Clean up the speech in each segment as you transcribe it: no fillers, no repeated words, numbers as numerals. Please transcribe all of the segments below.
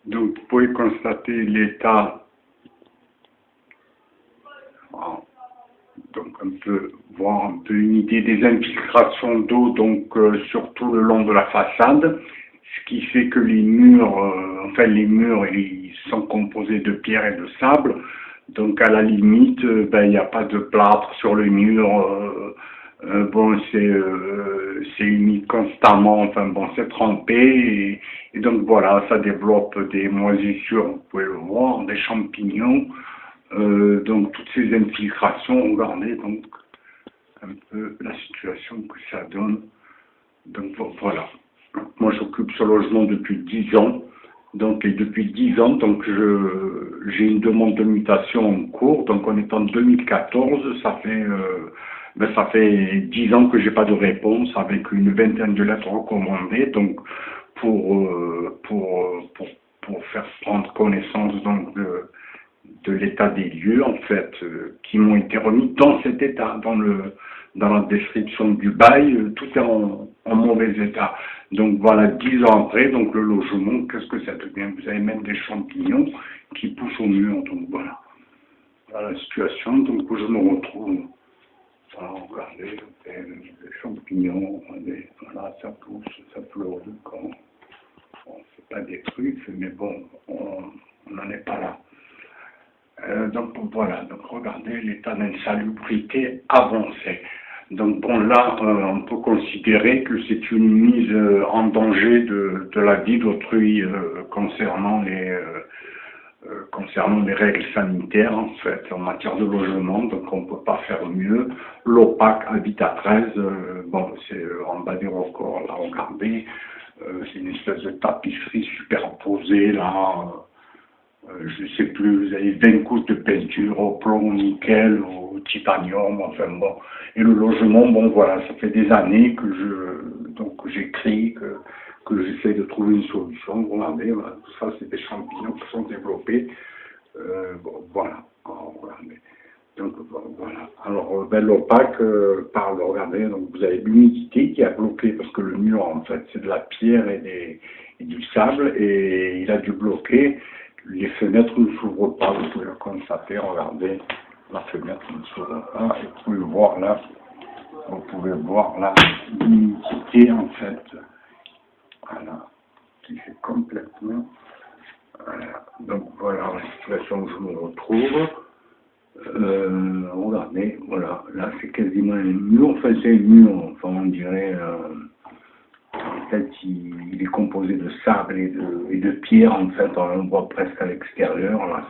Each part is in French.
Donc, vous pouvez constater l'état, donc un peu, voir un peu une idée des infiltrations d'eau, donc surtout le long de la façade, ce qui fait que les murs, les murs, ils sont composés de pierre et de sable. Donc, à la limite, il n'y a pas de plâtre sur le mur. C'est humide constamment, c'est trempé, et donc voilà, ça développe des moisissures, vous pouvez le voir, des champignons, donc toutes ces infiltrations, regardez donc un peu la situation que ça donne. Donc voilà, moi j'occupe ce logement depuis 10 ans, donc et depuis 10 ans, donc j'ai une demande de mutation en cours, donc on est en 2014, ça fait 10 ans que j'ai pas de réponse avec une vingtaine de lettres recommandées, donc pour faire prendre connaissance donc de l'état des lieux en fait qui m'ont été remis dans cet état, dans la description du bail, tout est en mauvais état. Donc voilà, 10 ans après, donc le logement, qu'est-ce que ça devient? Vous avez même des champignons qui poussent au mur, donc voilà. Voilà la situation donc où je me retrouve. Alors, regardez, les champignons, regardez, voilà, ça pousse, ça fleurit quand c'est pas des trucs, mais bon, on n'en est pas là. Donc voilà, donc regardez l'état d'insalubrité avancé. Donc bon là, on peut considérer que c'est une mise en danger de la vie d'autrui concernant les règles sanitaires en fait en matière de logement, donc on ne peut pas faire mieux. L'OPAC Habitat 13, c'est en bas des records, là regardez, c'est une espèce de tapisserie superposée là. Je ne sais plus, vous avez 20 couches de peinture au plomb, au nickel, au titanium, Et le logement, voilà, ça fait des années que j'écris, que j'essaie de trouver une solution. Regardez, voilà, tout ça, c'est des champignons qui sont développés. Voilà. Alors, regardez. Donc, voilà. Alors, l'OPAC parle, regardez, donc vous avez l'humidité qui a bloqué, parce que le mur, en fait, c'est de la pierre et du sable, et il a dû bloquer. Les fenêtres ne s'ouvrent pas, vous pouvez le constater, regardez, la fenêtre ne s'ouvre pas, et vous pouvez voir là, l'humidité en fait, voilà, qui fait complètement, voilà, donc voilà la situation où je me retrouve, regardez, voilà, là c'est quasiment un mur, c'est un mur, on dirait, en fait, il est composé de sable et de pierre, en fait, on le voit presque à l'extérieur, là,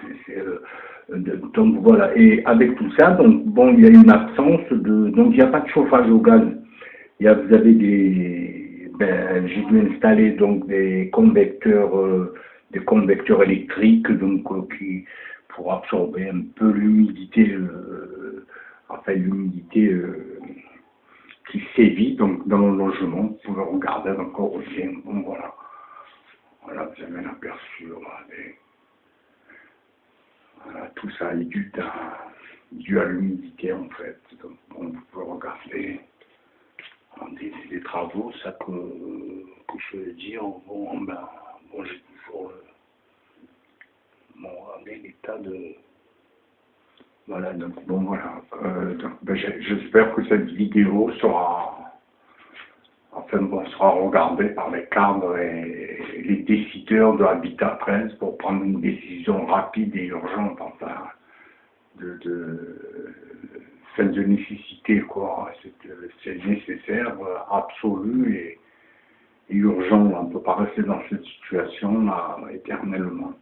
donc voilà, et avec tout ça, donc bon, il y a une absence donc il n'y a pas de chauffage au gaz. Vous avez j'ai dû installer donc des convecteurs électriques, donc pour absorber un peu l'humidité, l'humidité qui sévit donc dans le logement. Vous pouvez regarder encore aussi. Bon voilà, voilà, vous avez un aperçu. Voilà, tout ça est dû à l'humidité en fait. Donc vous pouvez regarder des travaux, ça que je veux dire. J'ai toujours regardez l'état de. Voilà, donc voilà. J'espère que cette vidéo sera regardée par les cadres et les décideurs de Habitat 13 pour prendre une décision rapide et urgente, de nécessité, quoi. C'est nécessaire, absolu et urgent. On ne peut pas rester dans cette situation là éternellement.